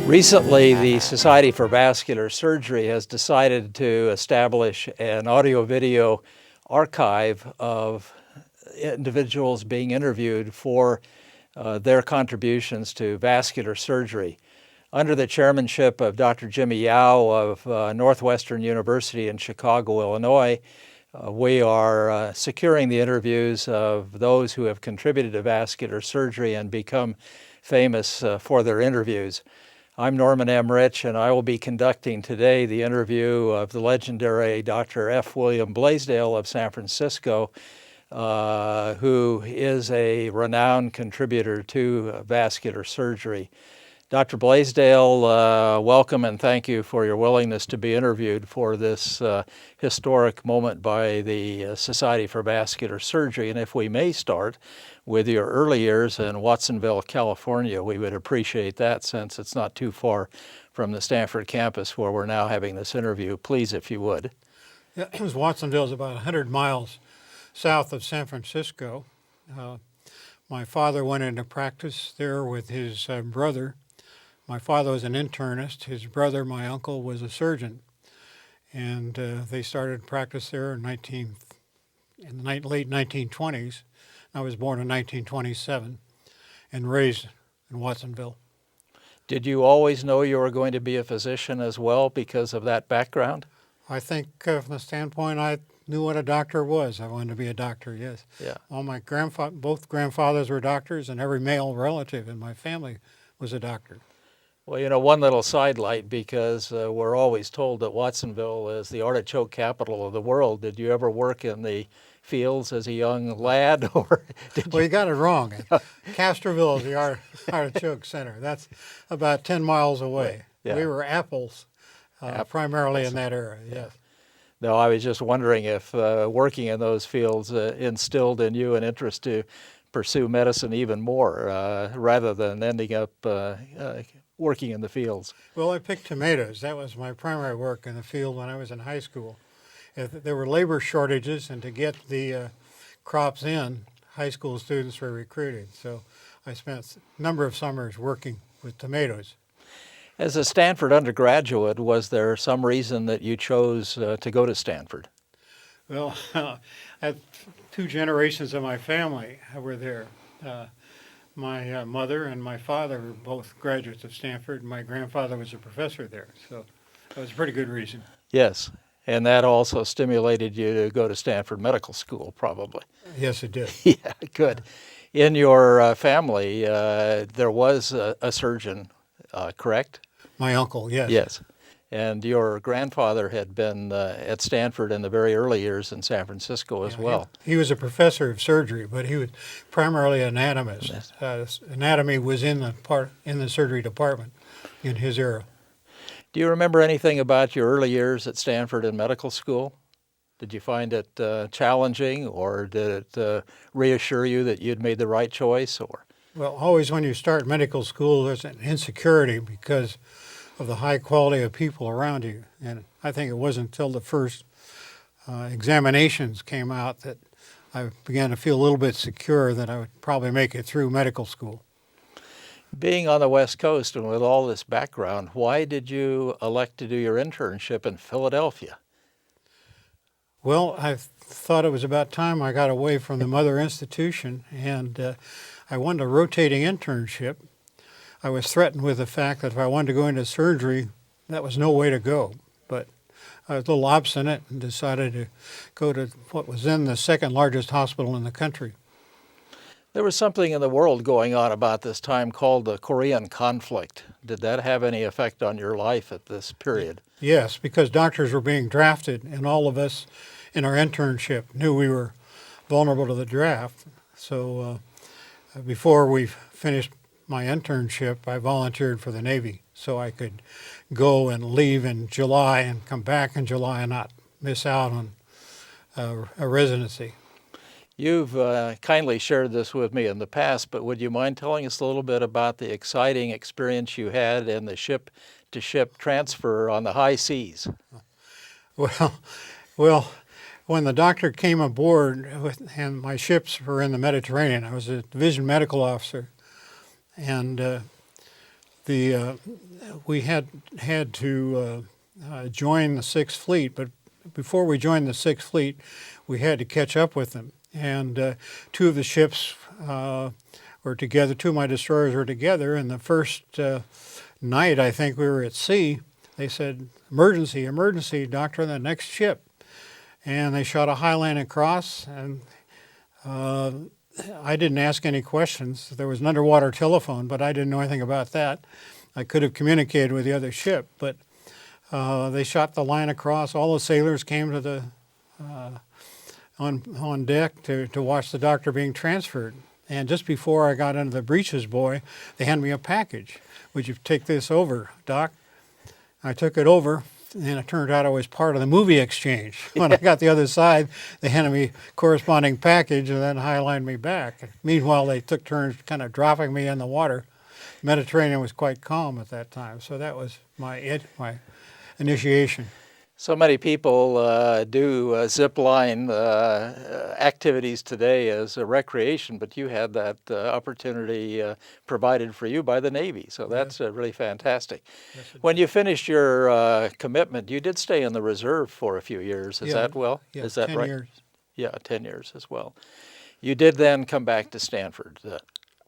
Recently, the Society for Vascular Surgery has decided to establish an audio-video archive of individuals being interviewed for their contributions to vascular surgery. Under the chairmanship of Dr. Jimmy Yao of Northwestern University in Chicago, Illinois, we are securing the interviews of those who have contributed to vascular surgery and become famous for their interviews. I'm Norman M. Rich, and I will be conducting today the interview of the legendary Dr. F. William Blaisdell of San Francisco, who is a renowned contributor to vascular surgery. Dr. Blaisdell, welcome and thank you for your willingness to be interviewed for this historic moment by the Society for Vascular Surgery. And if we may start with your early years in Watsonville, California, we would appreciate that since it's not too far from the Stanford campus where we're now having this interview. Please, if you would. Yeah, Watsonville is about 100 miles south of San Francisco. My father went into practice there with his brother. My father was an internist. His brother, my uncle, was a surgeon. And they started practice there in the late 1920s. I was born in 1927 and raised in Watsonville. Did you always know you were going to be a physician as well because of that background? I think from the standpoint I knew what a doctor was. I wanted to be a doctor, yes. Yeah. All my both grandfathers were doctors, and every male relative in my family was a doctor. Well, you know, one little sidelight, because we're always told that Watsonville is the artichoke capital of the world. Did you ever work in the fields as a young lad, or did Well, you got it wrong. Castroville is the artichoke center. That's about 10 miles away. Yeah. We were apples, primarily in that area, yes. No, I was just wondering if working in those fields instilled in you an interest to pursue medicine even more, rather than ending up working in the fields. Well, I picked tomatoes. That was my primary work in the field when I was in high school. There were labor shortages, and to get the crops in, high school students were recruited. So I spent a number of summers working with tomatoes. As a Stanford undergraduate, was there some reason that you chose to go to Stanford? Well, two generations of my family were there. My mother and my father were both graduates of Stanford, and my grandfather was a professor there. So that was a pretty good reason. Yes, and that also stimulated you to go to Stanford Medical School, probably. Yes, it did. Yeah, good. In your family, there was a surgeon, correct? My uncle, yes. Yes. And your grandfather had been at Stanford in the very early years in San Francisco as well. He was a professor of surgery, but he was primarily an anatomist. Anatomy was in the surgery department in his era. Do you remember anything about your early years at Stanford in medical school? Did you find it challenging, or did it reassure you that you'd made the right choice? Or Well, always when you start medical school, there's an insecurity because of the high quality of people around you. And I think it wasn't until the first examinations came out that I began to feel a little bit secure that I would probably make it through medical school. being on the West Coast and with all this background, why did you elect to do your internship in Philadelphia? Well, I thought it was about time I got away from the mother institution, and I wanted a rotating internship. I was threatened with the fact that if I wanted to go into surgery, that was no way to go. But I was a little obstinate and decided to go to what was then the second largest hospital in the country. There was something in the world going on about this time called the Korean conflict. Did that have any effect on your life at this period? Yes, because doctors were being drafted, and all of us in our internship knew we were vulnerable to the draft. So before we finished my internship, I volunteered for the Navy so I could go and leave in July and come back in July and not miss out on a residency. You've kindly shared this with me in the past, but would you mind telling us a little bit about the exciting experience you had in the ship-to-ship transfer on the high seas? Well, when the doctor came aboard and my ships were in the Mediterranean, I was a division medical officer, and The we had to join the Sixth Fleet, but before we joined the Sixth Fleet, we had to catch up with them. And two of the ships were together. Two of my destroyers were together. And the first night, I think we were at sea, they said, "Emergency, emergency, doctor, the next ship." And they shot a high line across, and I didn't ask any questions. There was an underwater telephone, but I didn't know anything about that. I could have communicated with the other ship, but they shot the line across. All the sailors came to the on deck to watch the doctor being transferred. And just before I got into the breeches buoy, they handed me a package. "Would you take this over, Doc?" I took it over, and it turned out I was part of the movie exchange. When I got the other side, they handed me a corresponding package and then highlined me back. Meanwhile, they took turns kind of dropping me in the water. Mediterranean was quite calm at that time, so that was my initiation. So many people do zip line activities today as a recreation, but you had that opportunity provided for you by the Navy, so that's really fantastic. Yes, When you finished your commitment, you did stay in the reserve for a few years, is that well? Yeah, Is that 10 right? years. Yeah, 10 years as well. You did then come back to Stanford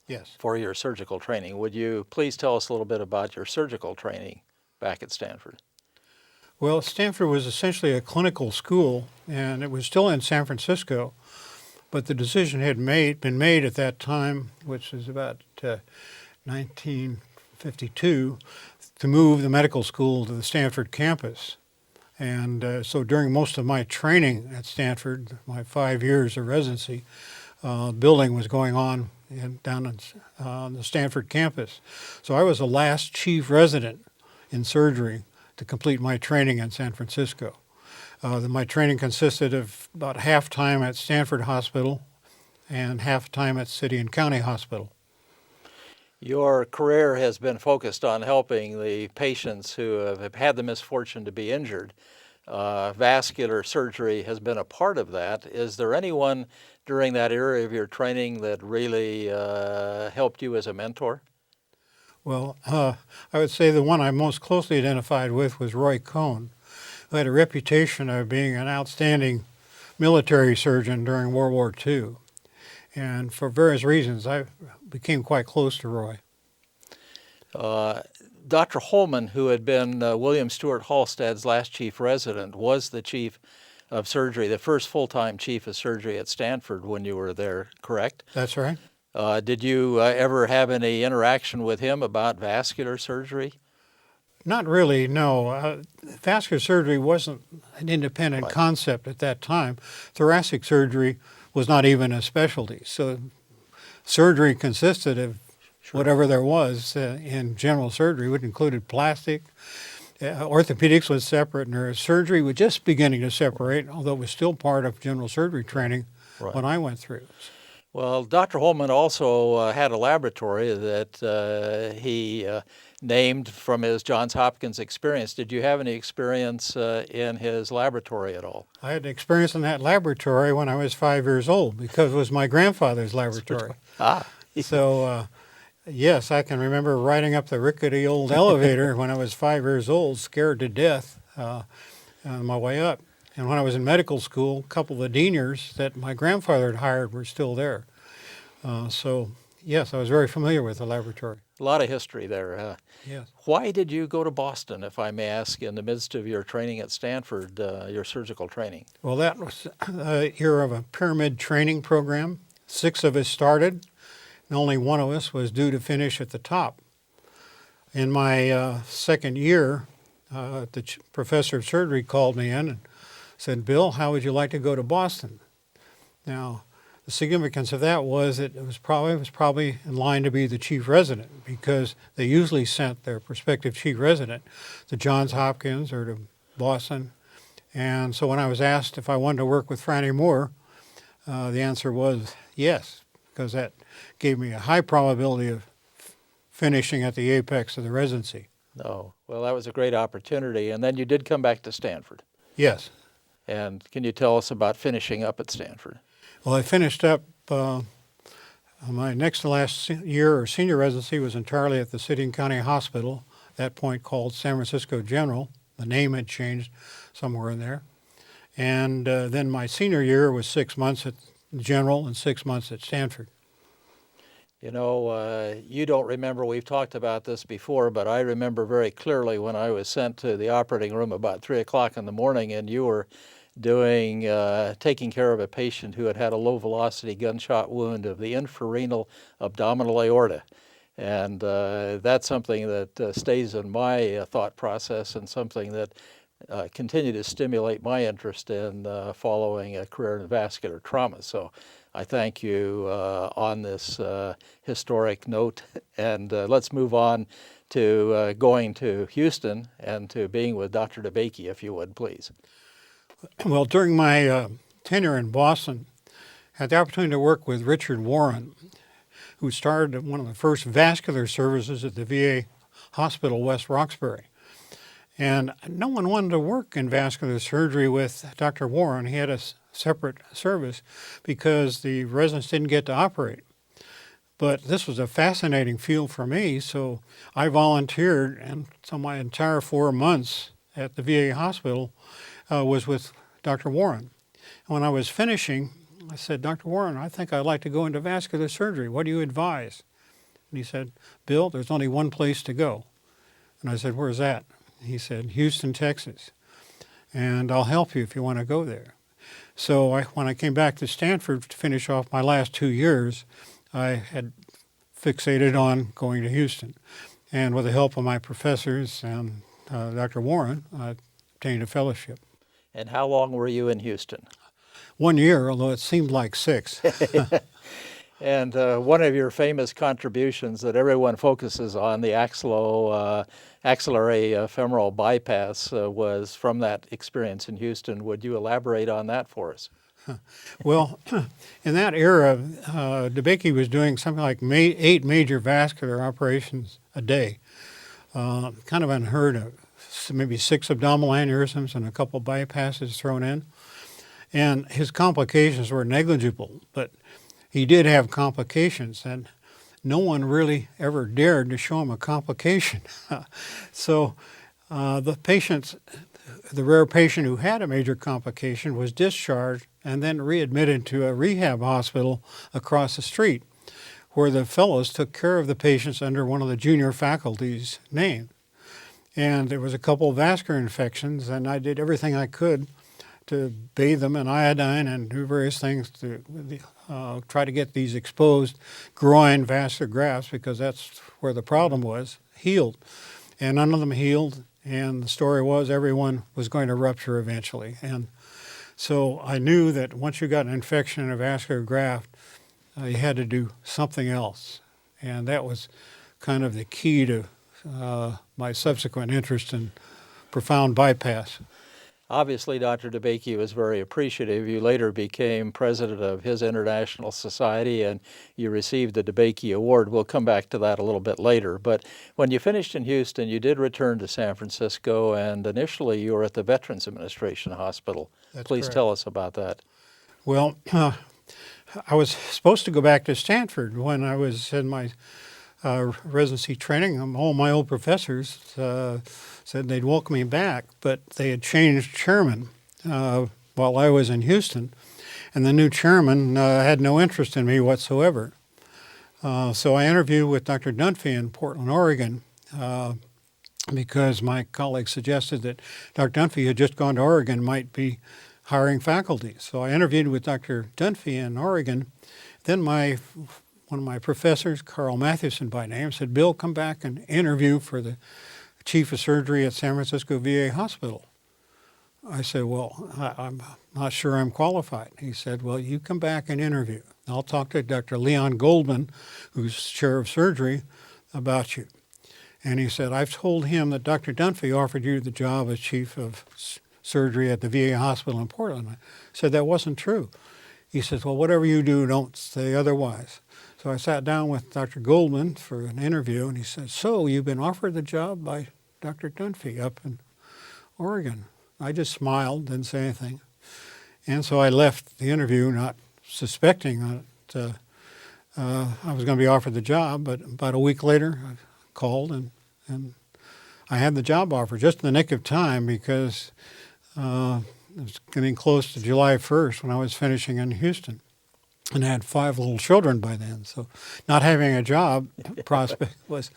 Yes. for your surgical training. Would you please tell us a little bit about your surgical training back at Stanford? Well, Stanford was essentially a clinical school, and it was still in San Francisco, but the decision had been made at that time, which was about 1952, to move the medical school to the Stanford campus. And so during most of my training at Stanford, my 5 years of residency, building was going on down on the Stanford campus. So I was the last chief resident in surgery to complete my training in San Francisco. My training consisted of about half time at Stanford Hospital and half time at City and County Hospital. Your career has been focused on helping the patients who have had the misfortune to be injured. Vascular surgery has been a part of that. Is there anyone during that era of your training that really helped you as a mentor? Well, I would say the one I most closely identified with was Roy Cohn, who had a reputation of being an outstanding military surgeon during World War II. And for various reasons, I became quite close to Roy. Dr. Holman, who had been William Stewart Halstad's last chief resident, was the chief of surgery, the first full-time chief of surgery at Stanford when you were there, correct? That's right. Did you ever have any interaction with him about vascular surgery? Not really, no. Vascular surgery wasn't an independent concept at that time. Thoracic surgery was not even a specialty. So surgery consisted of whatever there was in general surgery, which included plastic. Orthopedics was separate, and neurosurgery was just beginning to separate, although it was still part of general surgery training when I went through. Well, Dr. Holman also had a laboratory that he named from his Johns Hopkins experience. Did you have any experience in his laboratory at all? I had experience in that laboratory when I was 5 years old because it was my grandfather's laboratory. So, yes, I can remember riding up the rickety old elevator when I was 5 years old, scared to death on my way up. And when I was in medical school, a couple of the deaners that my grandfather had hired were still there. So, yes, I was very familiar with the laboratory. A lot of history there. Yes. Why did you go to Boston, if I may ask, in the midst of your training at Stanford, your surgical training? Well, that was a year of a pyramid training program. 6 of us started, and only one of us was due to finish at the top. In my second year, the professor of surgery called me in and said, "Bill, how would you like to go to Boston?" Now, the significance of that was that it was probably in line to be the chief resident because they usually sent their prospective chief resident to Johns Hopkins or to Boston. And so when I was asked if I wanted to work with Franny Moore, the answer was yes, because that gave me a high probability of finishing at the apex of the residency. Oh, well, that was a great opportunity. And then you did come back to Stanford. Yes. And can you tell us about finishing up at Stanford? Well, I finished up My next to last year or senior residency was entirely at the City and County Hospital, at that point called San Francisco General. The name had changed somewhere in there. And then my senior year was 6 months at General and 6 months at Stanford. You know, you don't remember, we've talked about this before, but I remember very clearly when I was sent to the operating room about 3 o'clock in the morning and you were taking care of a patient who had had a low velocity gunshot wound of the infrarenal abdominal aorta. And that's something that stays in my thought process and something that continue to stimulate my interest in following a career in vascular trauma. So I thank you on this historic note. And let's move on to going to Houston and to being with Dr. DeBakey, if you would, please. Well, during my tenure in Boston, I had the opportunity to work with Richard Warren, who started one of the first vascular services at the VA Hospital, West Roxbury. And no one wanted to work in vascular surgery with Dr. Warren. He had a separate service because the residents didn't get to operate. But this was a fascinating field for me, so I volunteered, and so my entire 4 months at the VA hospital was with Dr. Warren. And when I was finishing, I said, Dr. Warren, I think I'd like to go into vascular surgery. What do you advise? And he said, Bill, there's only one place to go. And I said, where's that? He said, Houston, Texas. And I'll help you if you want to go there. So when I came back to Stanford to finish off my last 2 years, I had fixated on going to Houston. And with the help of my professors and Dr. Warren, I obtained a fellowship. And how long were you in Houston? 1 year, although it seemed like 6. And one of your famous contributions that everyone focuses on, the axillary femoral bypass, was from that experience in Houston. Would you elaborate on that for us? Well, in that era, DeBakey was doing something like 8 major vascular operations a day. Kind of unheard of. Maybe 6 abdominal aneurysms and a couple bypasses thrown in. And his complications were negligible, but he did have complications, and no one really ever dared to show him a complication. So the rare patient who had a major complication was discharged and then readmitted to a rehab hospital across the street, where the fellows took care of the patients under one of the junior faculty's name. And there was a couple of vascular infections, and I did everything I could to bathe them in iodine and do various things to try to get these exposed groin vascular grafts, because that's where the problem was, healed. And none of them healed, and the story was everyone was going to rupture eventually. And so I knew that once you got an infection in a vascular graft, you had to do something else. And that was kind of the key to my subsequent interest in profound bypass. Obviously, Dr. DeBakey was very appreciative. You later became president of his international society and you received the DeBakey Award. We'll come back to that a little bit later. But when you finished in Houston, you did return to San Francisco, and initially you were at the Veterans Administration Hospital. That's Please correct. tell us about that. Well, I was supposed to go back to Stanford when I was in my residency training. All my old professors said they'd welcome me back, but they had changed chairman while I was in Houston, and the new chairman had no interest in me whatsoever. So I interviewed with Dr. Dunphy in Portland, Oregon, because my colleagues suggested that Dr. Dunphy had just gone to Oregon, might be hiring faculty. So I interviewed with Dr. Dunphy in Oregon. Then one of my professors, Carl Mathewson by name, said, Bill, come back and interview for the chief of surgery at San Francisco VA Hospital. I said, well, I'm not sure I'm qualified. He said, well, you come back and interview. I'll talk to Dr. Leon Goldman, who's chair of surgery, about you. And he said, I've told him that Dr. Dunphy offered you the job as chief of surgery at the VA hospital in Portland. I said, that wasn't true. He says, well, whatever you do, don't say otherwise. So I sat down with Dr. Goldman for an interview, and he said, so you've been offered the job by Dr. Dunphy up in Oregon. I just smiled, didn't say anything. And so I left the interview not suspecting that I was going to be offered the job, but about a week later, I called and I had the job offer just in the nick of time because it was getting close to July 1st when I was finishing in Houston. And I had 5 little children by then. So not having a job prospect was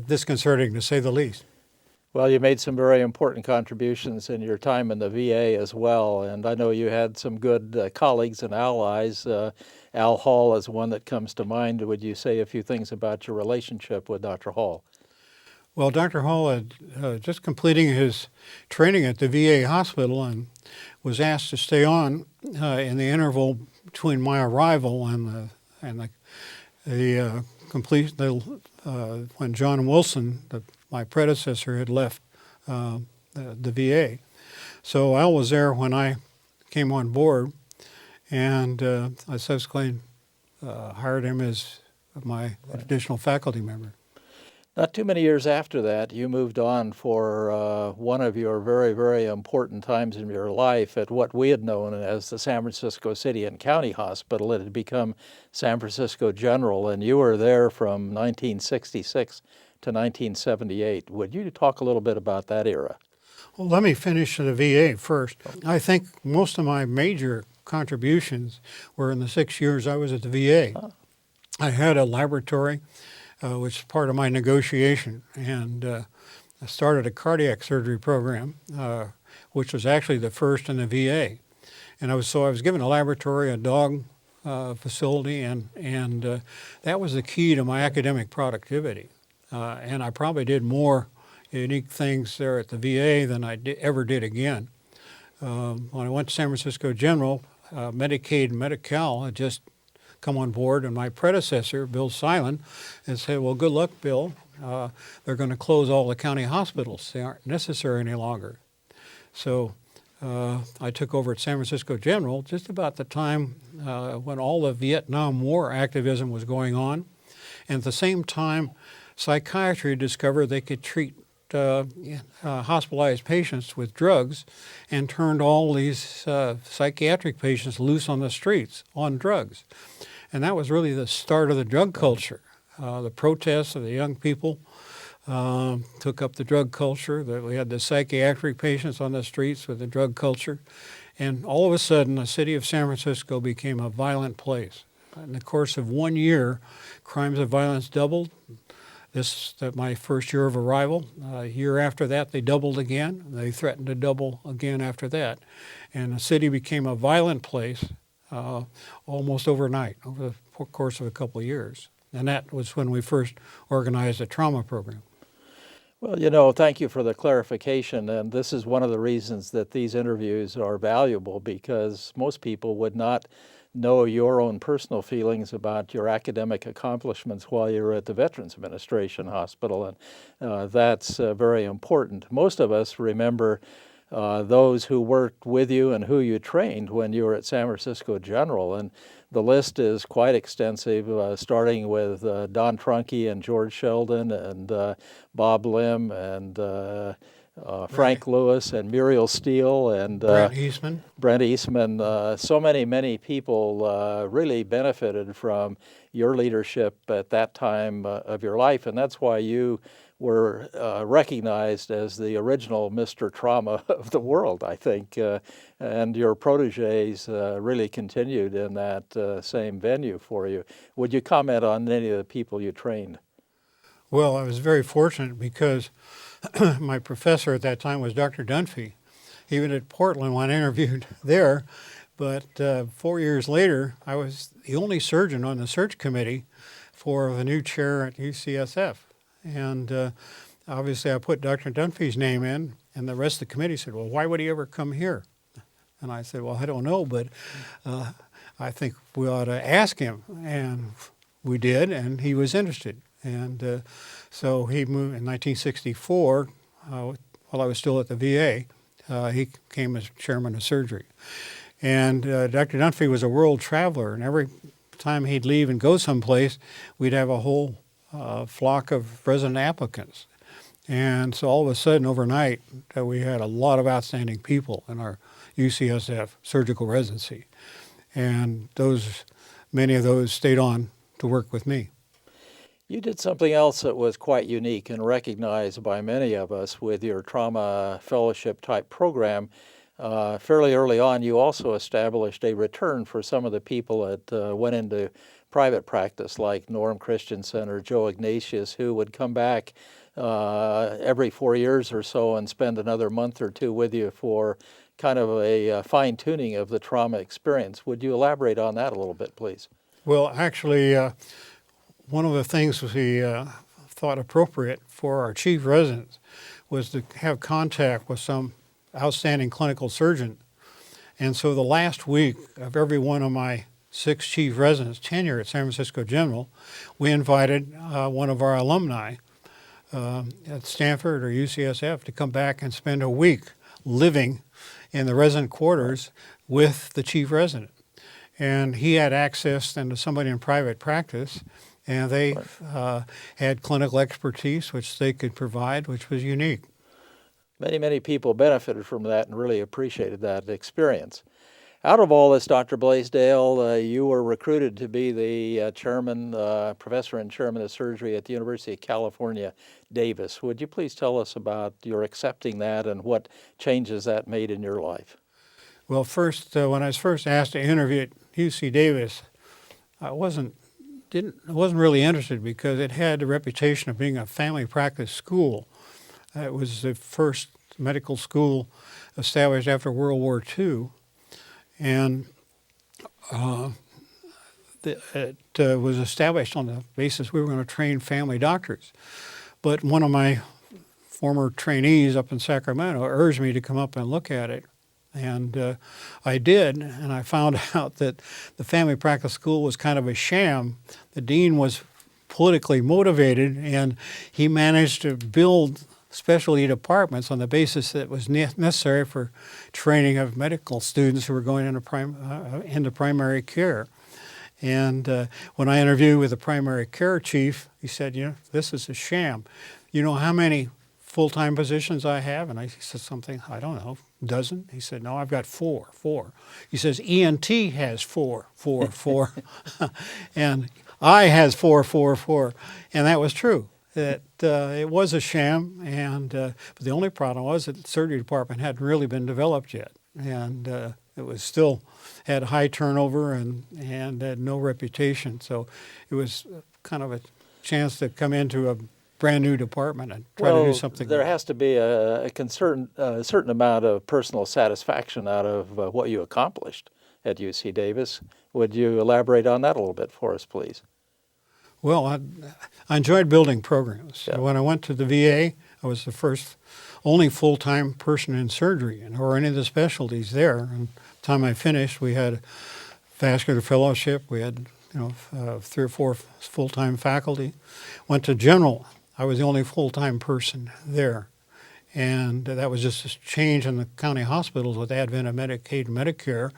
disconcerting, to say the least. Well, you made some very important contributions in your time in the VA as well, and I know you had some good colleagues and allies. Al Hall is one that comes to mind. Would you say a few things about your relationship with Dr. Hall? Well, Dr. Hall had just completing his training at the VA hospital and was asked to stay on in the interval between my arrival and when John Wilson, my predecessor, had left the VA. So Al was there when I came on board, and I subsequently hired him as my additional faculty member. Not too many years after that, you moved on for one of your very, very important times in your life at what we had known as the San Francisco City and County Hospital. It had become San Francisco General, and you were there from 1966 to 1978. Would you talk a little bit about that era? Well, let me finish the VA first. I think most of my major contributions were in the 6 years I was at the VA. Oh. I had a laboratory, which is part of my negotiation, and I started a cardiac surgery program, which was actually the first in the VA. And I was given a laboratory, a dog facility, and that was the key to my academic productivity. And I probably did more unique things there at the VA than I ever did again. When I went to San Francisco General, Medicaid and Medi-Cal had just come on board, and my predecessor, Bill Silen, had said, well, good luck, Bill. They're going to close all the county hospitals. They aren't necessary any longer. So I took over at San Francisco General just about the time when all the Vietnam War activism was going on. And at the same time, psychiatry discovered they could treat hospitalized patients with drugs and turned all these psychiatric patients loose on the streets on drugs. And that was really the start of the drug culture. The protests of the young people took up the drug culture. We had the psychiatric patients on the streets with the drug culture. And all of a sudden, the city of San Francisco became a violent place. In the course of 1 year, crimes of violence doubled. My first year of arrival. A year after that, they doubled again. They threatened to double again after that. And the city became a violent place almost overnight, over the course of a couple of years. And that was when we first organized a trauma program. Well, thank you for the clarification. And this is one of the reasons that these interviews are valuable, because most people would not know your own personal feelings about your academic accomplishments while you were at the Veterans Administration Hospital, and that's very important. Most of us remember those who worked with you and who you trained when you were at San Francisco General, and the list is quite extensive, starting with Don Trunke and George Sheldon and Bob Lim and Frank Lewis and Muriel Steele and Brent Eastman. So many people really benefited from your leadership at that time of your life, and that's why you were recognized as the original Mr. Trauma of the world, I think, and your proteges really continued in that same venue for you. Would you comment on any of the people you trained? Well, I was very fortunate because my professor at that time was Dr. Dunphy, even at Portland when I interviewed there. But 4 years later, I was the only surgeon on the search committee for the new chair at UCSF. And obviously I put Dr. Dunphy's name in, and the rest of the committee said, well, why would he ever come here? And I said, well, I don't know, but I think we ought to ask him. And we did, and he was interested. And so he moved in 1964, while I was still at the VA, he came as chairman of surgery. And Dr. Dunphy was a world traveler, and every time he'd leave and go someplace, we'd have a whole flock of resident applicants. And so all of a sudden, overnight, we had a lot of outstanding people in our UCSF surgical residency. And those many of those stayed on to work with me. You did something else that was quite unique and recognized by many of us with your trauma fellowship type program. Fairly early on, you also established a return for some of the people that went into private practice, like Norm Christensen or Joe Ignatius, who would come back every 4 years or so and spend another month or two with you for kind of a fine-tuning of the trauma experience. Would you elaborate on that a little bit, please? Well, actually, one of the things we thought appropriate for our chief residents was to have contact with some outstanding clinical surgeon. And so the last week of every one of my 6 chief residents' tenure at San Francisco General, we invited one of our alumni at Stanford or UCSF to come back and spend a week living in the resident quarters with the chief resident. And he had access then to somebody in private practice, and they had clinical expertise which they could provide, which was unique. Many people benefited from that and really appreciated that experience. Out of all this, Dr. Blaisdell, you were recruited to be the professor and chairman of surgery at the University of California, Davis. Would you please tell us about your accepting that and what changes that made in your life? Well, first, when I was first asked to interview at UC Davis, I wasn't really interested because it had the reputation of being a family practice school. It was the first medical school established after World War II, and it was established on the basis we were going to train family doctors. But one of my former trainees up in Sacramento urged me to come up and look at it. And I did, and I found out that the family practice school was kind of a sham. The dean was politically motivated, and he managed to build specialty departments on the basis that it was necessary for training of medical students who were going into primary care. And when I interviewed with the primary care chief, he said, this is a sham. You know how many full-time positions I have? And I said something, I don't know, dozen? He said, no, I've got four. He says, ENT has four. And I has four. And that was true. That it was a sham, but the only problem was that the surgery department hadn't really been developed yet. And it was still had high turnover and had no reputation. So it was kind of a chance to come into a brand new department and try to do something. There has to be a certain amount of personal satisfaction out of what you accomplished at UC Davis. Would you elaborate on that a little bit for us, please? Well, I enjoyed building programs. Yeah. When I went to the VA, I was the only full-time person in surgery or any of the specialties there. And by the time I finished, we had vascular fellowship. We had 3 or 4 full-time faculty. Went to general. I was the only full-time person there. And that was just a change in the county hospitals with the advent of Medicaid and Medicare.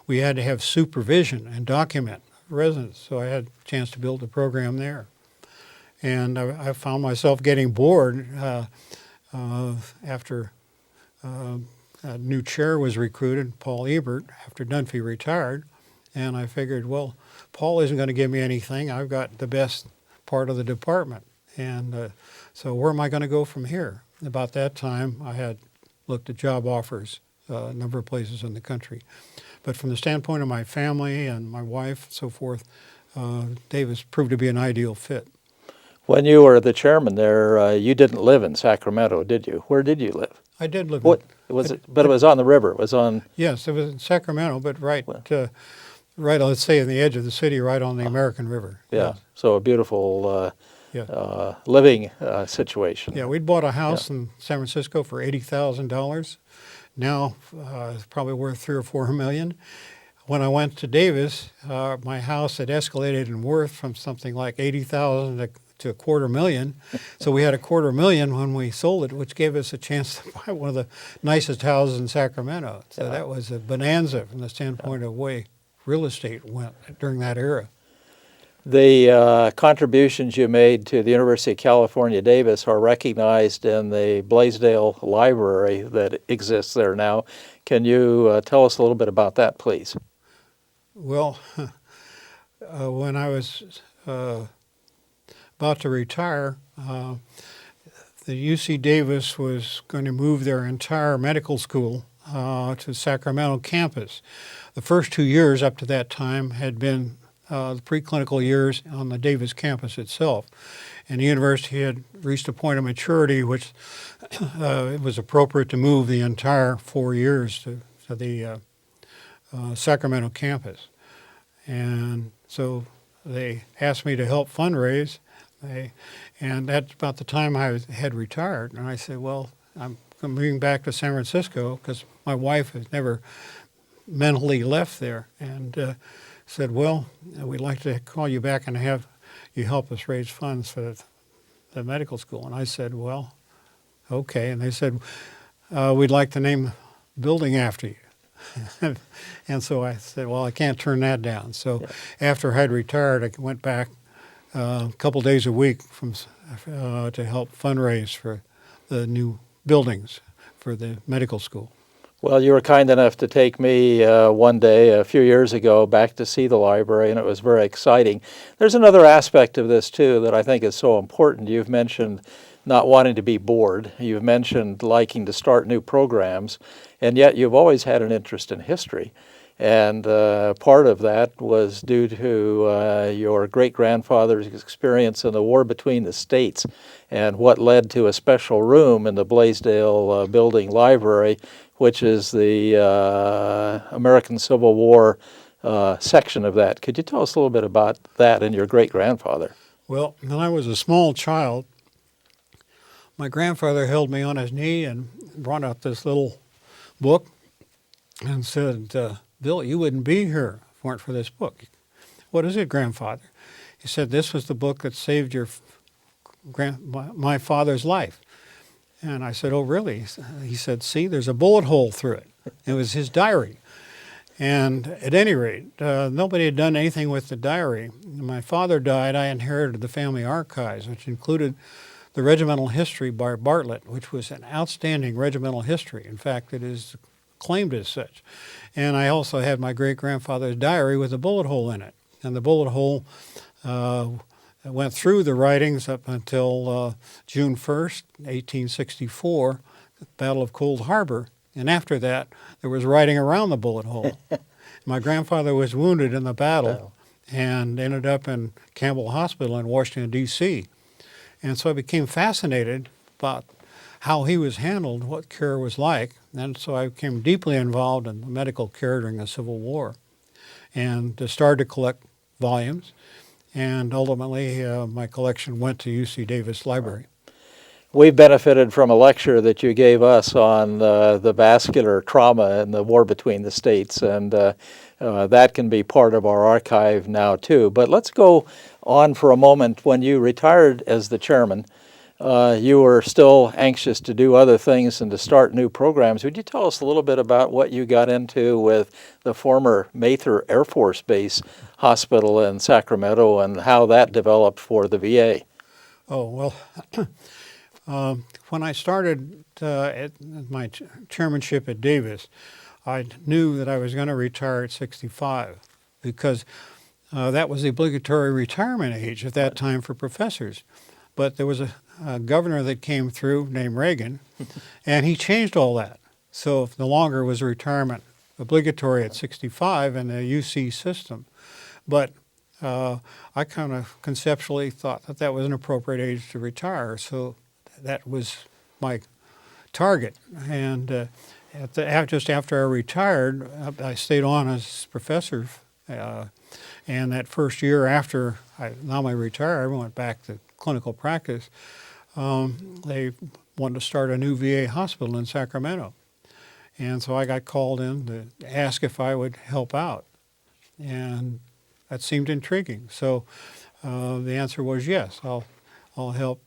We had to have supervision and document residents, so I had a chance to build a program there. And I found myself getting bored after a new chair was recruited, Paul Ebert, after Dunphy retired. And I figured, well, Paul isn't going to give me anything. I've got the best part of the department. And so where am I going to go from here? About that time, I had looked at job offers a number of places in the country. But from the standpoint of my family and my wife and so forth, Davis proved to be an ideal fit. When you were the chairman there, you didn't live in Sacramento, did you? Where did you live? I did live But it was on the river. It was on... Yes, it was in Sacramento, but right, let's say, in the edge of the city, right on the American River. Yeah, Yes. So a beautiful living situation. Yeah, we'd bought a house in San Francisco for $80,000. Now it's probably worth $3 or $4 million. When I went to Davis, my house had escalated in worth from something like $80,000 to $250,000. So we had $250,000 when we sold it, which gave us a chance to buy one of the nicest houses in Sacramento. So that was a bonanza from the standpoint of way real estate went during that era. The contributions you made to the University of California, Davis are recognized in the Blaisdell Library that exists there now. Can you tell us a little bit about that, please? Well, when I was about to retire, the UC Davis was going to move their entire medical school to the Sacramento campus. The first 2 years up to that time had been the preclinical years on the Davis campus itself. And the university had reached a point of maturity which it was appropriate to move the entire 4 years to the Sacramento campus. And so they asked me to help fundraise. And that's about the time I had retired. And I said, well, I'm moving back to San Francisco because my wife has never mentally left there. And said, well, we'd like to call you back and have you help us raise funds for the medical school. And I said, well, okay. And they said, we'd like to name the building after you. And so I said, well, I can't turn that down. So after I had retired, I went back a couple days a week to help fundraise for the new buildings for the medical school. Well, you were kind enough to take me one day a few years ago back to see the library, and it was very exciting. There's another aspect of this, too, that I think is so important. You've mentioned not wanting to be bored. You've mentioned liking to start new programs, and yet you've always had an interest in history. And part of that was due to your great-grandfather's experience in the war between the states and what led to a special room in the Blaisdell building library, which is the American Civil War section of that. Could you tell us a little bit about that and your great-grandfather? Well, when I was a small child, my grandfather held me on his knee and brought out this little book and said, Bill, you wouldn't be here if it weren't for this book. What is it, grandfather? He said, this was the book that saved my father's life. And I said, oh, really? He said, see, there's a bullet hole through it. It was his diary. And at any rate, nobody had done anything with the diary. When my father died, I inherited the family archives, which included the regimental history by Bartlett, which was an outstanding regimental history. In fact, it is claimed as such. And I also had my great-grandfather's diary with a bullet hole in it. And the bullet hole went through the writings up until June 1st, 1864, the Battle of Cold Harbor. And after that, there was writing around the bullet hole. My grandfather was wounded in the battle and ended up in Campbell Hospital in Washington, D.C. And so I became fascinated about how he was handled, what care was like. And so I became deeply involved in medical care during the Civil War and started to collect volumes. And ultimately, my collection went to UC Davis Library. We've benefited from a lecture that you gave us on the vascular trauma in the war between the states, and that can be part of our archive now too. But let's go on for a moment. When you retired as the chairman, you were still anxious to do other things and to start new programs. Would you tell us a little bit about what you got into with the former Mather Air Force Base Hospital in Sacramento and how that developed for the VA? Oh, well, when I started at my chairmanship at Davis, I knew that I was going to retire at 65 because that was the obligatory retirement age at that time for professors. But there was a governor that came through named Reagan, and he changed all that. So no longer was retirement obligatory at 65 in the UC system. But I kind of conceptually thought that that was an appropriate age to retire. So that was my target. And just after I retired, I stayed on as professor. And that first year after I retired, I went back to clinical practice. They wanted to start a new VA hospital in Sacramento. And so I got called in to ask if I would help out. And that seemed intriguing. So the answer was yes, I'll help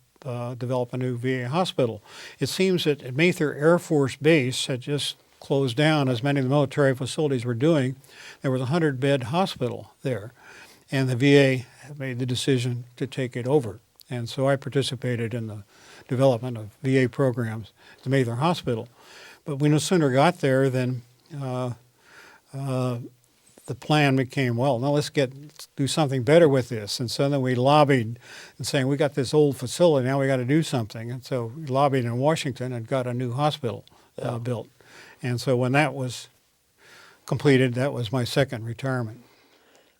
develop a new VA hospital. It seems that Mather Air Force Base had just closed down, as many of the military facilities were doing. There was a 100-bed hospital there, and the VA made the decision to take it over. And so I participated in the development of VA programs at the Mather Hospital. But we no sooner got there than the plan became, well, now let's do something better with this. And so then we lobbied and saying, we got this old facility, now we got to do something. And so we lobbied in Washington and got a new hospital built. And so when that was completed, that was my second retirement.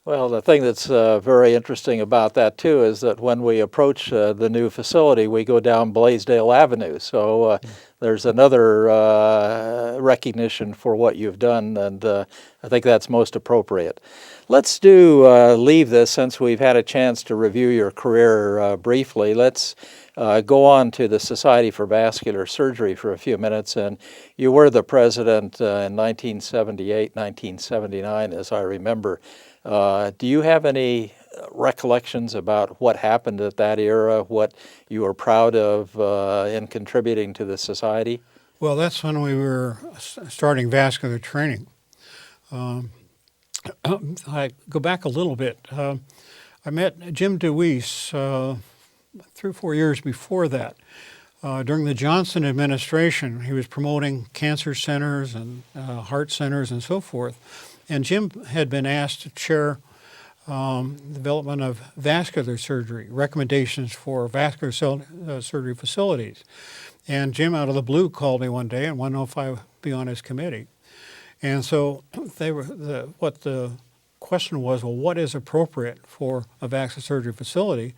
Well, the thing that's very interesting about that, too, is that when we approach the new facility, we go down Blaisdell Avenue. So there's another recognition for what you've done, and I think that's most appropriate. Let's leave this, since we've had a chance to review your career briefly. Let's go on to the Society for Vascular Surgery for a few minutes. And you were the president in 1978, 1979, as I remember. Do you have any recollections about what happened at that era, what you were proud of in contributing to the society? Well, that's when we were starting vascular training. I go back a little bit. I met Jim DeWeese 3 or 4 years before that. During the Johnson administration, he was promoting cancer centers and heart centers and so forth. And Jim had been asked to chair development of vascular surgery, recommendations for vascular surgery facilities. And Jim, out of the blue, called me one day and wanted to know if I would be on his committee. And so what the question was, well, what is appropriate for a vascular surgery facility?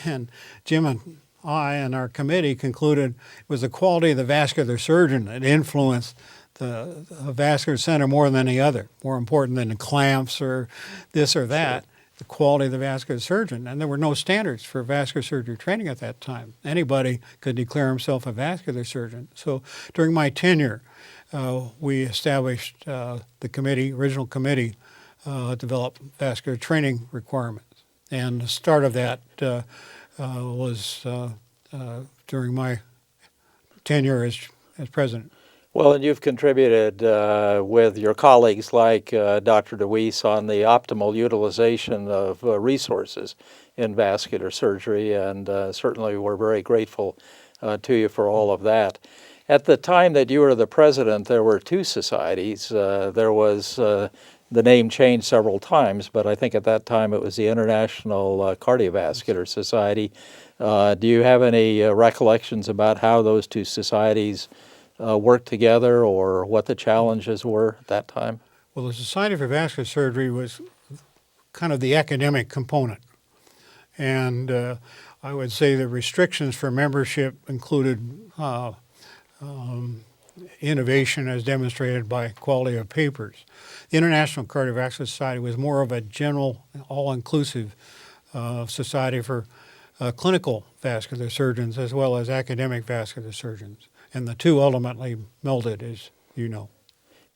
And Jim and I and our committee concluded it was the quality of the vascular surgeon that influenced the vascular center more than any other, more important than the clamps or this or that, the quality of the vascular surgeon. And there were no standards for vascular surgery training at that time. Anybody could declare himself a vascular surgeon. So during my tenure, we established the original committee, developed vascular training requirements. And the start of that was during my tenure as president. Well, and you've contributed with your colleagues like Dr. DeWeese on the optimal utilization of resources in vascular surgery, and certainly we're very grateful to you for all of that. At the time that you were the president, there were 2 societies. There was the name changed several times, but I think at that time it was the International Cardiovascular Society. Do you have any recollections about how those 2 societies worked together, or what the challenges were at that time? Well, the Society for Vascular Surgery was kind of the academic component. And I would say the restrictions for membership included innovation as demonstrated by quality of papers. The International Cardiovascular Society was more of a general, all-inclusive society for clinical vascular surgeons as well as academic vascular surgeons. And the 2 ultimately melded, as you know.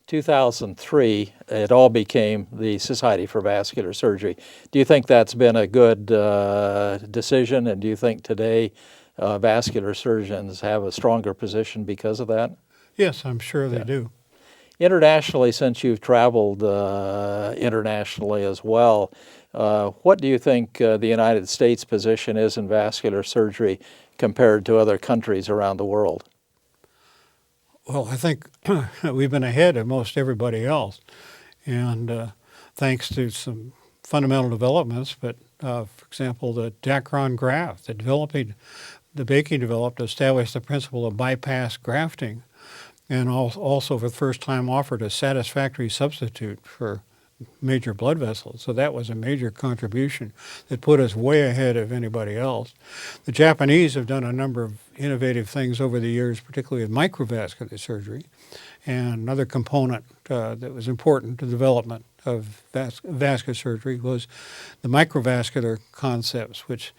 2003, it all became the Society for Vascular Surgery. Do you think that's been a good decision, and do you think today vascular surgeons have a stronger position because of that? Yes, I'm sure they do. Internationally, since you've traveled internationally as well, what do you think the United States position is in vascular surgery compared to other countries around the world? Well, I think we've been ahead of most everybody else, and thanks to some fundamental developments. But for example, the Dacron graft that Baking developed established the principle of bypass grafting, and also for the first time offered a satisfactory substitute for major blood vessels. So that was a major contribution that put us way ahead of anybody else. The Japanese have done a number of innovative things over the years, particularly with microvascular surgery. And another component that was important to the development of vascular surgery was the microvascular concepts, which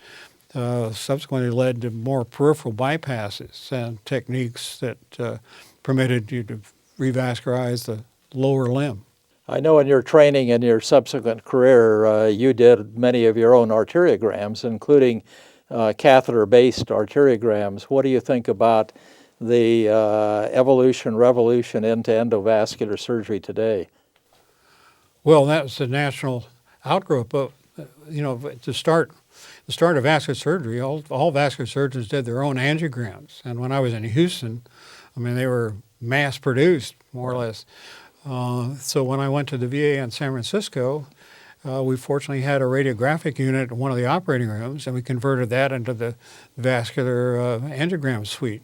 subsequently led to more peripheral bypasses and techniques that permitted you to revascularize the lower limb. I know in your training and your subsequent career, you did many of your own arteriograms, including catheter-based arteriograms. What do you think about the revolution into endovascular surgery today? Well, that was the natural outgrowth. But, to start of vascular surgery, all vascular surgeons did their own angiograms. And when I was in Houston, they were mass-produced, more or less. So when I went to the VA in San Francisco, we fortunately had a radiographic unit in one of the operating rooms, and we converted that into the vascular angiogram suite.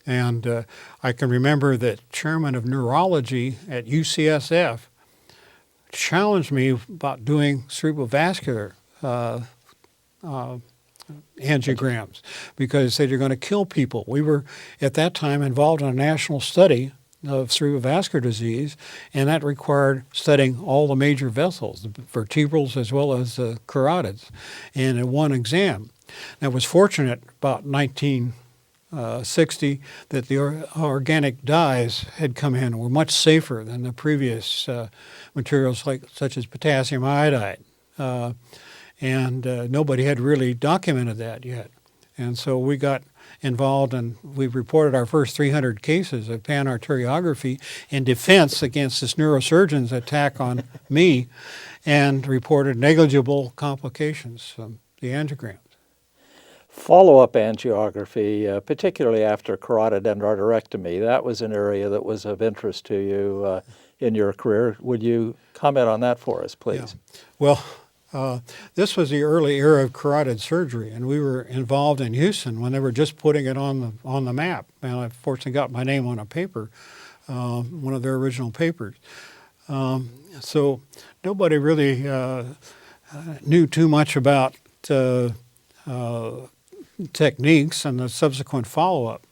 And I can remember that chairman of neurology at UCSF challenged me about doing cerebral vascular angiograms because he said you're going to kill people. We were at that time involved in a national study of cerebrovascular disease, and that required studying all the major vessels, the vertebrals as well as the carotids, in one exam. And I was fortunate about 1960 that the organic dyes had come in and were much safer than the previous materials such as potassium iodide. And nobody had really documented that yet. And so we got involved, and we reported our first 300 cases of panarteriography in defense against this neurosurgeon's attack on me, and reported negligible complications from the angiograms. Follow-up angiography, particularly after carotid endarterectomy, that was an area that was of interest to you in your career. Would you comment on that for us, please? Yeah. Well, this was the early era of carotid surgery, and we were involved in Houston when they were just putting it on the map. And I fortunately got my name on a paper, one of their original papers. So nobody really knew too much about techniques and the subsequent follow-up.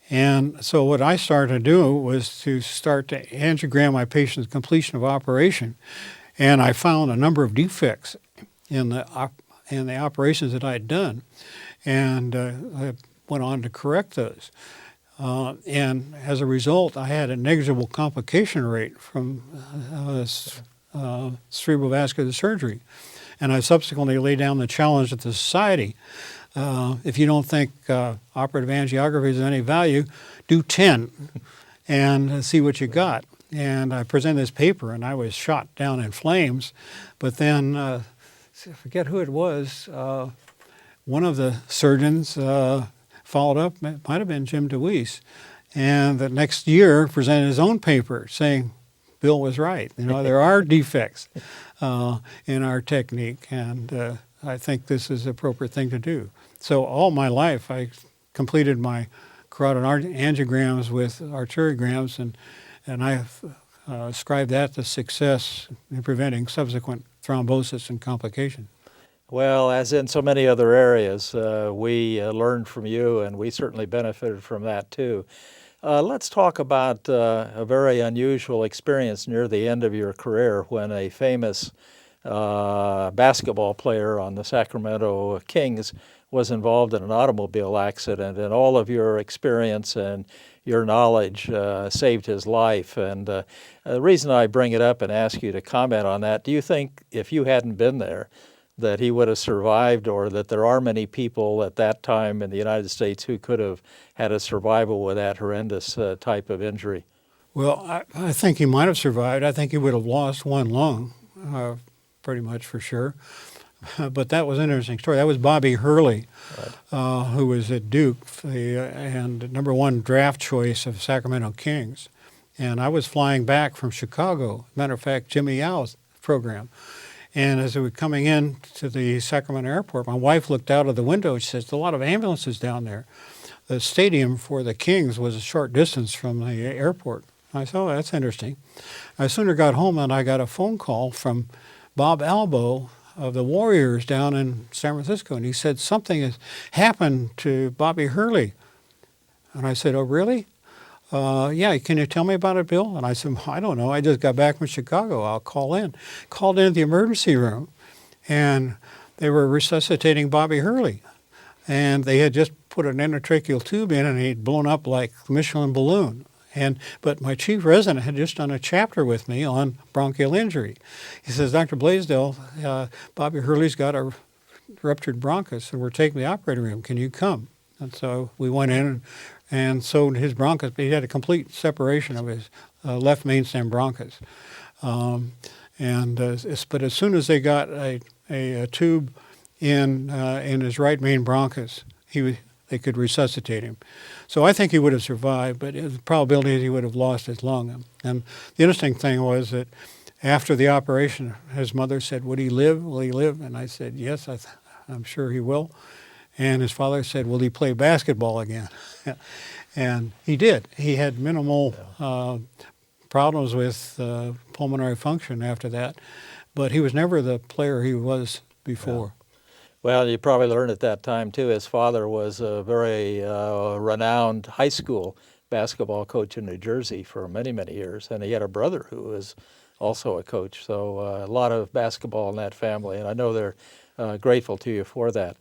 And so what I started to do was to start to angiogram my patient's completion of operation. And I found a number of defects in the operations that I had done, and I went on to correct those. And as a result, I had a negligible complication rate from cerebral vascular surgery. And I subsequently laid down the challenge at the society. If you don't think operative angiography is of any value, do 10 and see what you got. And I presented this paper, and I was shot down in flames. But then, I forget who it was, one of the surgeons followed up, it might have been Jim DeWeese, and the next year presented his own paper saying Bill was right. You know, there are defects in our technique, and I think this is the appropriate thing to do. So all my life, I completed my carotid angiograms with arteriograms, and I ascribe that to success in preventing subsequent thrombosis and complication. Well, as in so many other areas, we learned from you, and we certainly benefited from that too. Let's talk about a very unusual experience near the end of your career when a famous basketball player on the Sacramento Kings was involved in an automobile accident, and all of your experience and your knowledge saved his life. And the reason I bring it up and ask you to comment on that, do you think if you hadn't been there that he would have survived, or that there are many people at that time in the United States who could have had a survival with that horrendous type of injury? Well, I think he might have survived. I think he would have lost one lung, pretty much for sure. But that was an interesting story. That was Bobby Hurley, right, who was at Duke and #1 draft choice of Sacramento Kings. And I was flying back from Chicago, matter of fact, Jimmy Yau's program. And as we were coming in to the Sacramento airport, my wife looked out of the window and she says, "There's a lot of ambulances down there." The stadium for the Kings was a short distance from the airport. I said, "Oh, that's interesting." I sooner got home and I got a phone call from Bob Albo of the Warriors down in San Francisco, and he said something has happened to Bobby Hurley. And I said, "Oh, really?" "Yeah, can you tell me about it, Bill?" And I said, "I don't know. I just got back from Chicago. I'll call in." Called in at the emergency room, and they were resuscitating Bobby Hurley. And they had just put an endotracheal tube in, and he'd blown up like a Michelin balloon. But my chief resident had just done a chapter with me on bronchial injury. He says, "Dr. Blaisdell, Bobby Hurley's got a ruptured bronchus, and we're taking the operating room. Can you come?" And so we went in and sewed his bronchus. But he had a complete separation of his left mainstem bronchus. But as soon as they got a tube in his right main bronchus, they could resuscitate him. So I think he would have survived, but the probability is he would have lost his lung. And the interesting thing was that after the operation, his mother said, "Would he live? Will he live?" And I said, "Yes, I'm sure he will." And his father said, "Will he play basketball again?" And he did. He had minimal problems with pulmonary function after that, but he was never the player he was before. Well, you probably learned at that time, too, his father was a very renowned high school basketball coach in New Jersey for many, many years, and he had a brother who was also a coach. So a lot of basketball in that family, and I know they're grateful to you for that.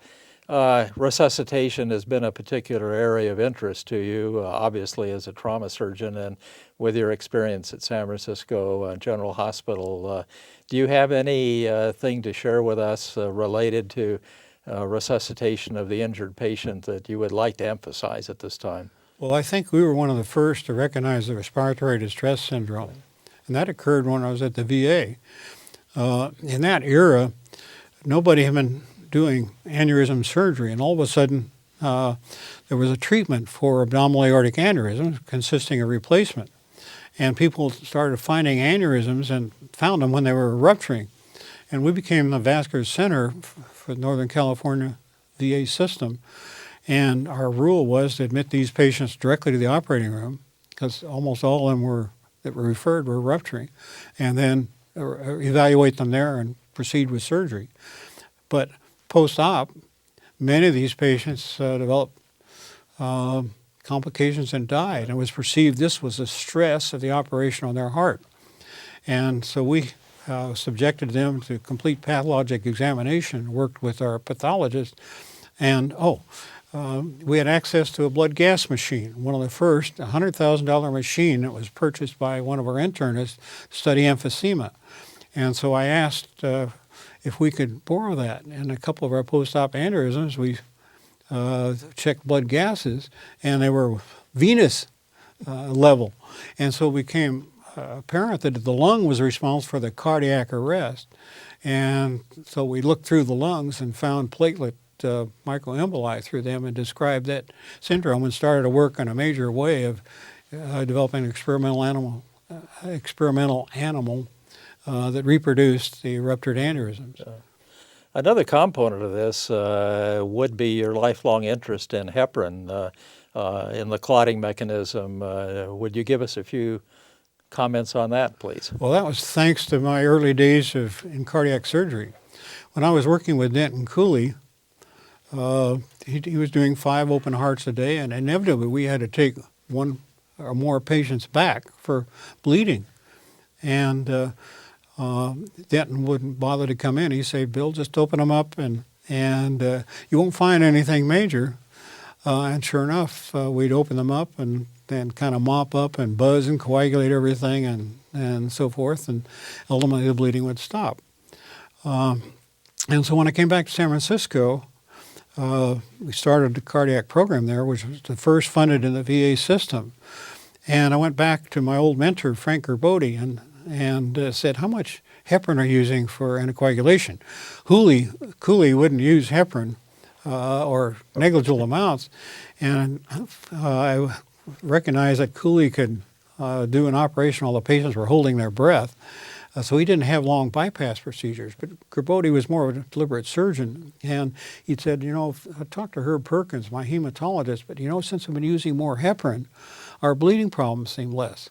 Resuscitation has been a particular area of interest to you, obviously as a trauma surgeon, and with your experience at San Francisco General Hospital. Do you have anything to share with us related to resuscitation of the injured patient that you would like to emphasize at this time? Well, I think we were one of the first to recognize the respiratory distress syndrome, and that occurred when I was at the VA. In that era, nobody had been doing aneurysm surgery, and all of a sudden there was a treatment for abdominal aortic aneurysms consisting of replacement. And people started finding aneurysms and found them when they were rupturing. And we became the vascular center for the Northern California VA system. And our rule was to admit these patients directly to the operating room, because almost all of them that were referred were rupturing, and then evaluate them there and proceed with surgery. But post-op, many of these patients developed complications and died, and it was perceived this was the stress of the operation on their heart. And so we subjected them to complete pathologic examination, worked with our pathologist, and we had access to a blood gas machine, one of the first, a $100,000 machine that was purchased by one of our internists to study emphysema. And so I asked if we could borrow that. And a couple of our post-op aneurysms, we checked blood gases, and they were venous level. And so it became apparent that the lung was responsible for the cardiac arrest. And so we looked through the lungs and found platelet microemboli through them and described that syndrome, and started to work in a major way of developing an experimental animal that reproduced the ruptured aneurysms. Another component of this would be your lifelong interest in heparin, in the clotting mechanism. Would you give us a few comments on that, please? Well, that was thanks to my early days in cardiac surgery. When I was working with Denton Cooley, he was doing 5 open hearts a day, and inevitably we had to take one or more patients back for bleeding. And Denton wouldn't bother to come in. He'd say, "Bill, just open them up and you won't find anything major." And sure enough, we'd open them up and then kind of mop up and buzz and coagulate everything and so forth, and ultimately the bleeding would stop. And so when I came back to San Francisco, we started the cardiac program there, which was the first funded in the VA system. And I went back to my old mentor, Frank Gerbode, and said, "How much heparin are you using for anticoagulation?" Cooley wouldn't use heparin or negligible amounts, and I recognized that Cooley could do an operation while the patients were holding their breath. So he didn't have long bypass procedures, but Gerbode was more of a deliberate surgeon, and he said, I talked to Herb Perkins, my hematologist, but since I've been using more heparin, our bleeding problems seem less.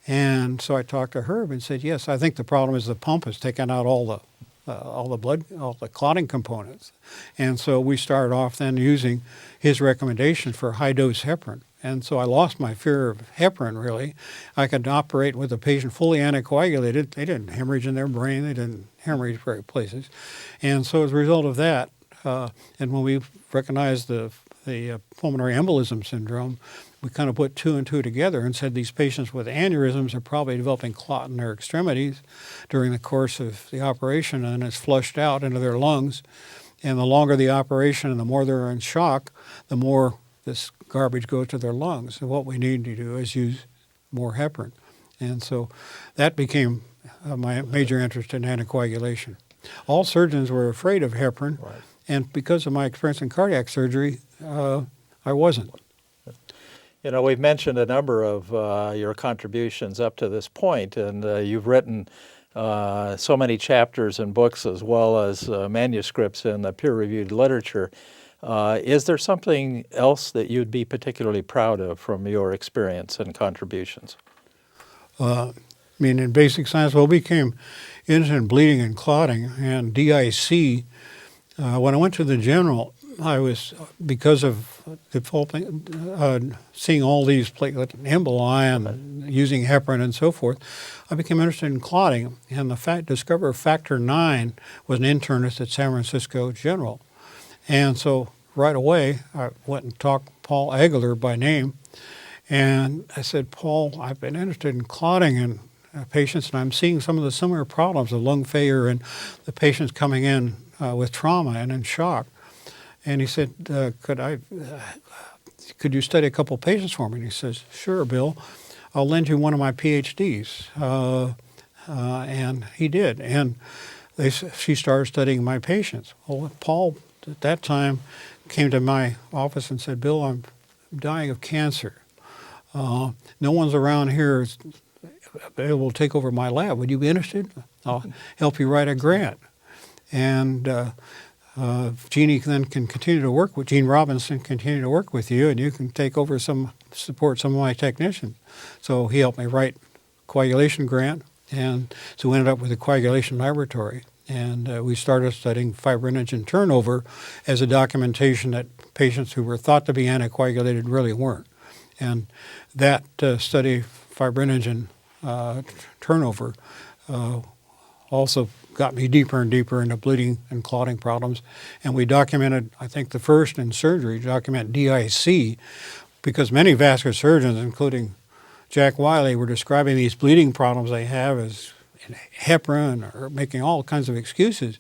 And so I talked to Herb and said, yes, I think the problem is the pump has taken out all the clotting components. And so we started off then using his recommendation for high-dose heparin. And so I lost my fear of heparin, really. I could operate with a patient fully anticoagulated. They didn't hemorrhage in their brain. They didn't hemorrhage various places. And so as a result of that, and when we recognized the pulmonary embolism syndrome, we kind of put 2 and 2 together and said these patients with aneurysms are probably developing clot in their extremities during the course of the operation, and it's flushed out into their lungs. And the longer the operation and the more they're in shock, the more this garbage goes to their lungs. And what we need to do is use more heparin. And so that became my major interest in anticoagulation. All surgeons were afraid of heparin, right. And because of my experience in cardiac surgery, I wasn't. You know, we've mentioned a number of your contributions up to this point, and you've written so many chapters and books as well as manuscripts in the peer-reviewed literature. Is there something else that you'd be particularly proud of from your experience and contributions? I mean, in basic science, well, we became interested in bleeding and clotting and DIC. When I went to the general, I was, because of developing, seeing all these platelet emboli and using heparin and so forth, I became interested in clotting. And the discoverer of factor 9 was an internist at San Francisco General. And so right away, I went and talked to Paul Eggeler by name. And I said, Paul, I've been interested in clotting in patients, and I'm seeing some of the similar problems of lung failure and the patients coming in with trauma and in shock. And he said, could you study a couple patients for me? And he says, sure, Bill, I'll lend you one of my PhDs. And he did. And she started studying my patients. Well, Paul, at that time, came to my office and said, Bill, I'm dying of cancer. No one's around here is able to take over my lab. Would you be interested? I'll help you write a grant. And Jeannie then can continue to work with, Gene Robinson continue to work with you, and you can take over support some of my technicians. So he helped me write coagulation grant, and so we ended up with a coagulation laboratory. And we started studying fibrinogen turnover as a documentation that patients who were thought to be anticoagulated really weren't. And that study, fibrinogen turnover, also got me deeper and deeper into bleeding and clotting problems. And we documented, I think the first in surgery, document DIC, because many vascular surgeons, including Jack Wiley, were describing these bleeding problems they have as heparin or making all kinds of excuses.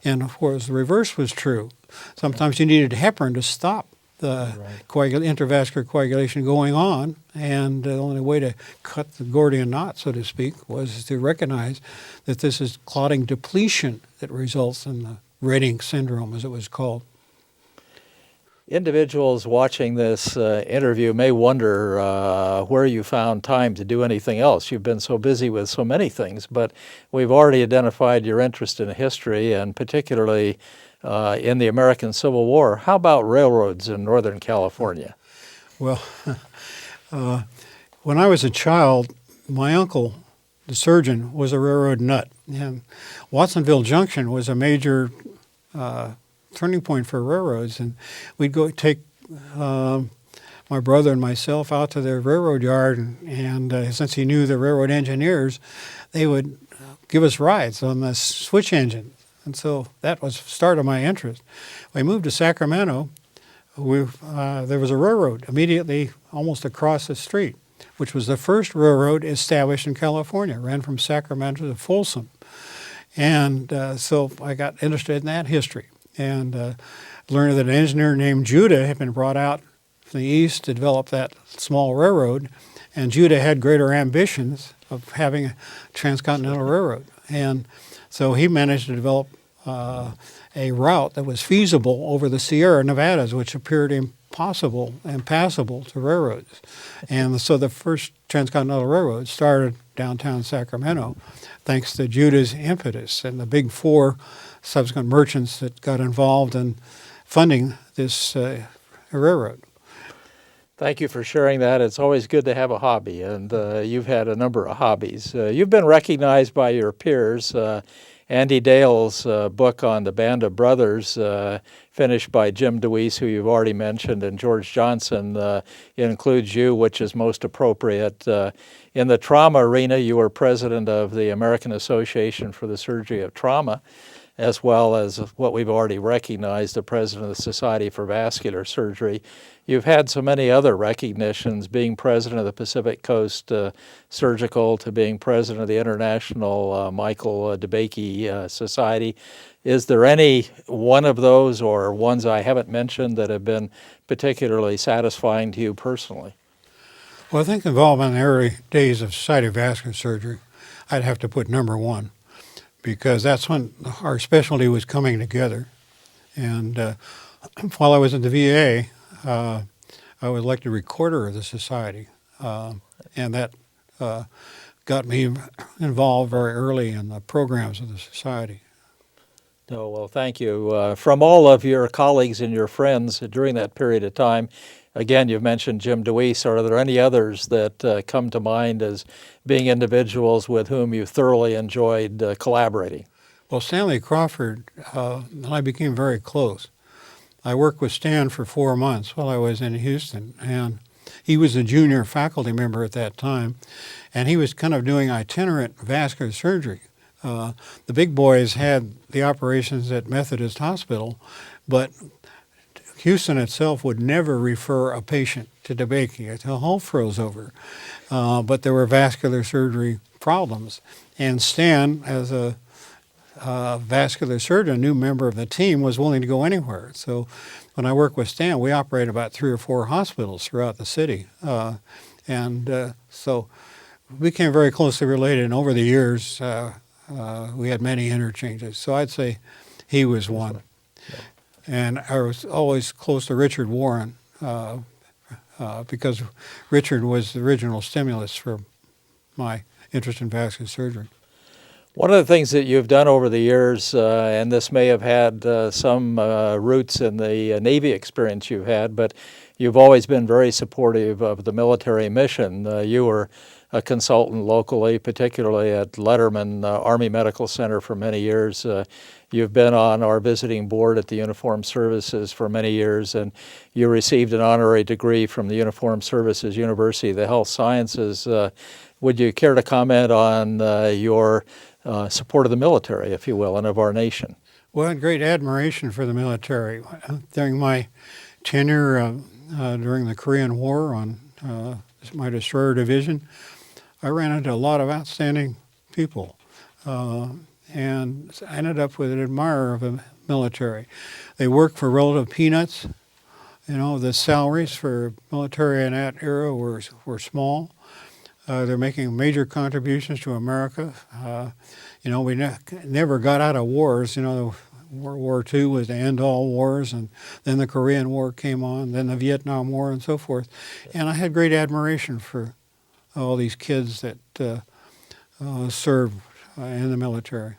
And of course, the reverse was true. Sometimes you needed heparin to stop the intravascular coagulation going on, and the only way to cut the Gordian knot, so to speak, was to recognize that this is clotting depletion that results in the Redding syndrome, as it was called. Individuals watching this interview may wonder where you found time to do anything else. You've been so busy with so many things, but we've already identified your interest in history, and particularly in the American Civil War. How about railroads in Northern California? Well, when I was a child, my uncle, the surgeon, was a railroad nut. And Watsonville Junction was a major turning point for railroads. And we'd go take my brother and myself out to the railroad yard. And since he knew the railroad engineers, they would give us rides on the switch engine. And so that was the start of my interest. When we moved to Sacramento, there was a railroad immediately almost across the street, which was the first railroad established in California. It ran from Sacramento to Folsom. And so I got interested in that history, and learned that an engineer named Judah had been brought out from the east to develop that small railroad. And Judah had greater ambitions of having a transcontinental railroad. And so he managed to develop a route that was feasible over the Sierra Nevadas, which appeared impossible and passable to railroads. And so the first transcontinental railroad started downtown Sacramento, thanks to Judah's impetus and the big four subsequent merchants that got involved in funding this railroad. Thank you for sharing that. It's always good to have a hobby, and you've had a number of hobbies. You've been recognized by your peers. Andy Dale's book on the Band of Brothers, finished by Jim DeWeese, who you've already mentioned, and George Johnson, includes you, which is most appropriate. In the trauma arena, you were president of the American Association for the Surgery of Trauma, as well as what we've already recognized, the president of the Society for Vascular Surgery. You've had so many other recognitions, being president of the Pacific Coast Surgical, to being president of the International Michael DeBakey Society. Is there any one of those, or ones I haven't mentioned, that have been particularly satisfying to you personally? Well, I think involvement in the early days of Society of Vascular Surgery, I'd have to put number one, because that's when our specialty was coming together. And while I was at the VA, I was elected recorder of the society, and that got me involved very early in the programs of the society. Oh, well, thank you. From all of your colleagues and your friends during that period of time, again, you've mentioned Jim DeWeese. Are there any others that come to mind as being individuals with whom you thoroughly enjoyed collaborating? Well, Stanley Crawford and I became very close. I worked with Stan for 4 months while I was in Houston, and he was a junior faculty member at that time, and he was kind of doing itinerant vascular surgery. The big boys had the operations at Methodist Hospital, but Houston itself would never refer a patient to DeBakey until Hull froze over. But there were vascular surgery problems, and Stan, as a vascular surgeon, a new member of the team, was willing to go anywhere. So when I worked with Stan, we operated about 3 or 4 hospitals throughout the city. So we became very closely related, and over the years, we had many interchanges. So I'd say he was one. And I was always close to Richard Warren because Richard was the original stimulus for my interest in vascular surgery. One of the things that you've done over the years, and this may have had some roots in the Navy experience you've had, but you've always been very supportive of the military mission. You were a consultant locally, particularly at Letterman Army Medical Center for many years. You've been on our visiting board at the Uniformed Services for many years, and you received an honorary degree from the Uniformed Services University of the Health Sciences. Would you care to comment on your support of the military, if you will, and of our nation? Well, I had great admiration for the military. During my tenure during the Korean War on my destroyer division, I ran into a lot of outstanding people, and I ended up with an admirer of the military. They work for relative peanuts. You know, the salaries for military in that era were small. They're making major contributions to America. You know, we never got out of wars. You know, World War II was to end all wars, and then the Korean War came on, then the Vietnam War, and so forth. And I had great admiration for all these kids that served in the military.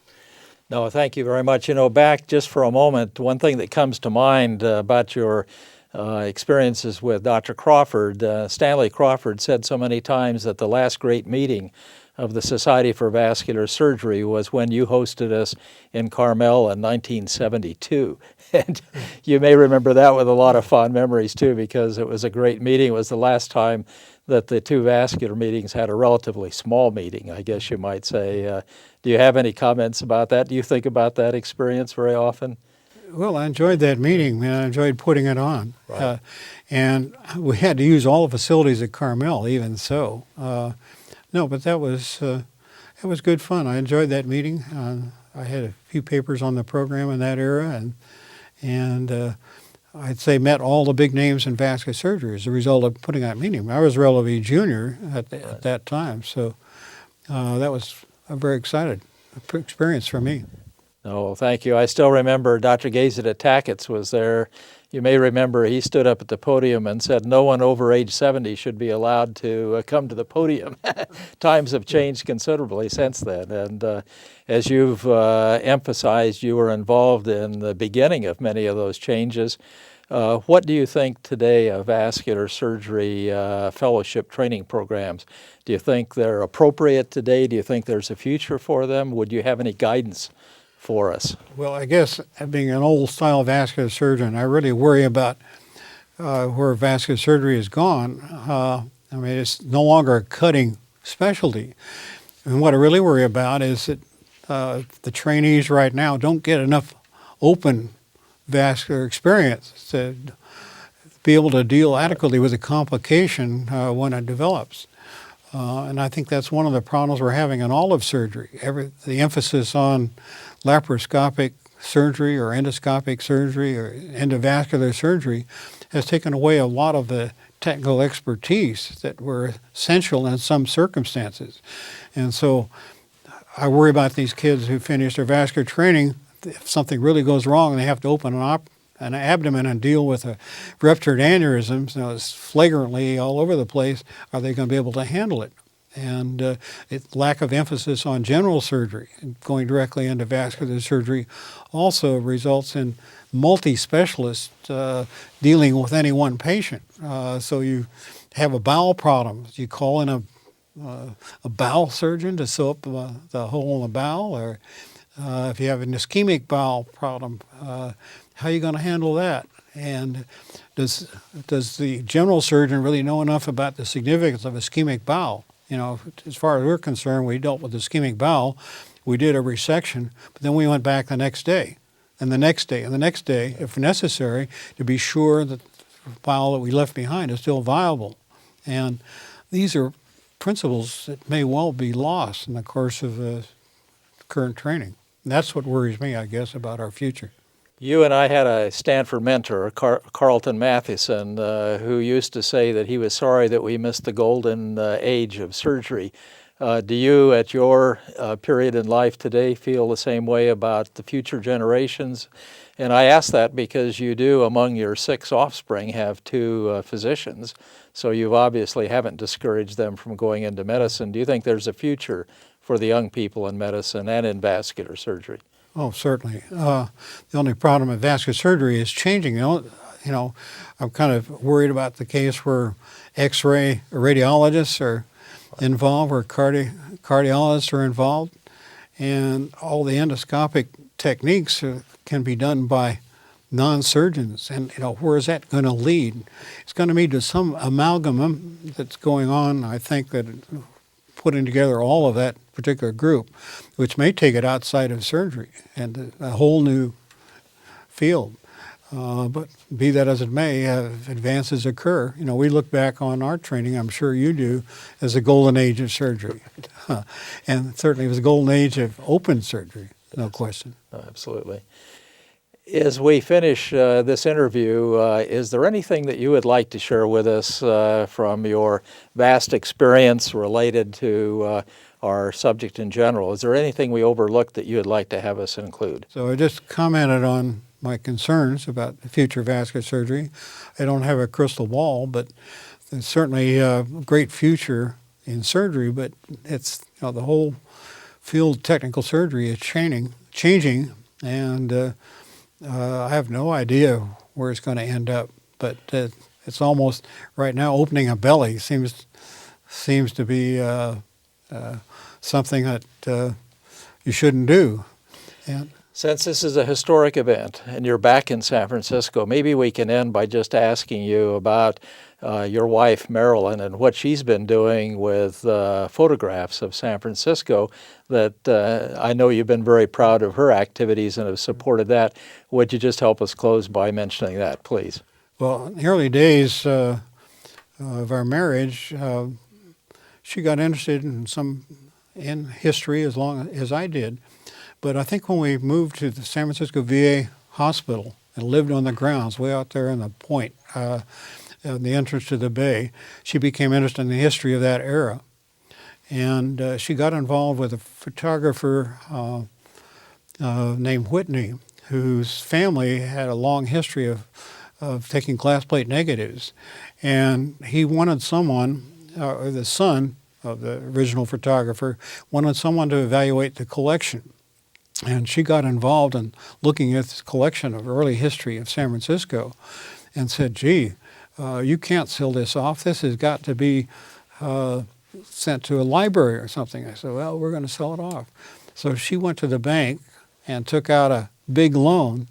No, thank you very much. You know, back just for a moment, one thing that comes to mind about your experiences with Dr. Crawford, Stanley Crawford said so many times that the last great meeting of the Society for Vascular Surgery was when you hosted us in Carmel in 1972. And you may remember that with a lot of fond memories too, because it was a great meeting. It was the last time that the two vascular meetings had a relatively small meeting, I guess you might say. Do you have any comments about that? Do you think about that experience very often? Well, I enjoyed that meeting, and I enjoyed putting it on. Right. And we had to use all the facilities at Carmel, even so. No, but that was good fun. I enjoyed that meeting. I had a few papers on the program in that era, and I'd say met all the big names in vascular surgery as a result of putting that meeting. I was relatively junior at that time, so that was a very excited experience for me. Oh, thank you. I still remember Dr. Gazet at Tackett's was there. You may remember he stood up at the podium and said no one over age 70 should be allowed to come to the podium. Times have changed considerably since then. And as you've emphasized, you were involved in the beginning of many of those changes. What do you think today of vascular surgery fellowship training programs? Do you think they're appropriate today? Do you think there's a future for them? Would you have any guidance for us? Well, I guess being an old-style vascular surgeon, I really worry about where vascular surgery has gone. I mean, it's no longer a cutting specialty. And what I really worry about is that the trainees right now don't get enough open vascular experience to be able to deal adequately with the complication when it develops. And I think that's one of the problems we're having in all of surgery. The emphasis on laparoscopic surgery or endoscopic surgery or endovascular surgery has taken away a lot of the technical expertise that were essential in some circumstances. And so I worry about these kids who finish their vascular training. If something really goes wrong and they have to open an abdomen and deal with a ruptured aneurysms, it's flagrantly all over the place, are they going to be able to handle it? And lack of emphasis on general surgery and going directly into vascular surgery also results in multi-specialists dealing with any one patient. So you have a bowel problem, you call in a bowel surgeon to sew up the hole in the bowel, or if you have an ischemic bowel problem, how are you going to handle that? And does the general surgeon really know enough about the significance of ischemic bowel? As far as we're concerned, we dealt with ischemic bowel. We did a resection, but then we went back the next day, and the next day, and the next day, if necessary, to be sure that the bowel that we left behind is still viable. And these are principles that may well be lost in the course of current training. And that's what worries me, I guess, about our future. You and I had a Stanford mentor, Carlton Mathieson, who used to say that he was sorry that we missed the golden age of surgery. Do you, at your period in life today, feel the same way about the future generations? And I ask that because you do, among your 6 offspring, have 2 physicians, so you obviously haven't discouraged them from going into medicine. Do you think there's a future for the young people in medicine and in vascular surgery? Oh, certainly. The only problem with vascular surgery is changing. I'm kind of worried about the case where X-ray radiologists are involved, where cardiologists are involved, and all the endoscopic techniques can be done by non-surgeons. And where is that going to lead? It's going to lead to some amalgam that's going on. I think that putting together all of that particular group, which may take it outside of surgery and a whole new field. But be that as it may, advances occur. We look back on our training, I'm sure you do, as the golden age of surgery. And certainly it was the golden age of open surgery, no question. Absolutely. As we finish this interview, is there anything that you would like to share with us from your vast experience related to our subject in general? Is there anything we overlooked that you would like to have us include? So I just commented on my concerns about the future of vascular surgery. I don't have a crystal ball, but there's certainly a great future in surgery, but it's the whole field of technical surgery is changing, and I have no idea where it's going to end up, but it's almost right now opening a belly seems to be something that you shouldn't do. And since this is a historic event and you're back in San Francisco, maybe we can end by just asking you about your wife, Marilyn, and what she's been doing with photographs of San Francisco that I know you've been very proud of her activities and have supported that. Would you just help us close by mentioning that, please? Well, in the early days of our marriage, she got interested in history as long as I did. But I think when we moved to the San Francisco VA hospital and lived on the grounds way out there in the point, the entrance to the bay, she became interested in the history of that era. And she got involved with a photographer named Whitney, whose family had a long history of taking glass plate negatives. And he wanted someone, or the son of the original photographer, wanted someone to evaluate the collection. And she got involved in looking at this collection of early history of San Francisco and said, gee, you can't sell this off. This has got to be sent to a library or something. I said, well, we're going to sell it off. So she went to the bank and took out a big loan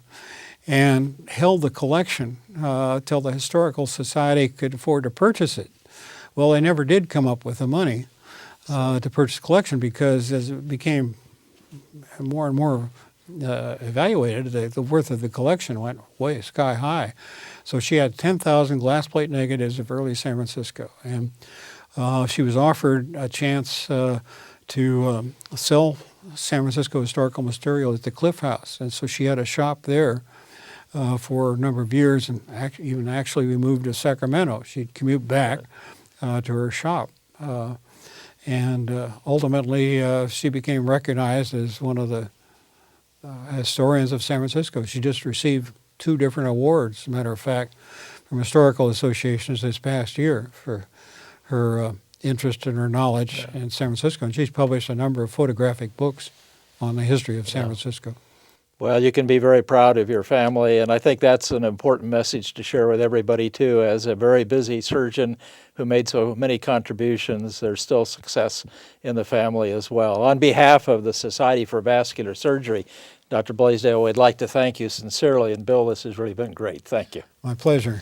and held the collection till the Historical Society could afford to purchase it. Well, they never did come up with the money to purchase the collection because as it became more and more evaluated, the worth of the collection went way sky high. So she had 10,000 glass plate negatives of early San Francisco, and she was offered a chance to sell San Francisco historical material at the Cliff House, and so she had a shop there for a number of years, and even actually we moved to Sacramento. She'd commute back to her shop. And ultimately, she became recognized as one of the historians of San Francisco. She just received 2 different awards, as a matter of fact, from historical associations this past year for her interest and her knowledge in San Francisco. And she's published a number of photographic books on the history of San Francisco. Well, you can be very proud of your family, and I think that's an important message to share with everybody, too. As a very busy surgeon who made so many contributions, there's still success in the family as well. On behalf of the Society for Vascular Surgery, Dr. Blaisdell, we'd like to thank you sincerely, and Bill, this has really been great. Thank you. My pleasure.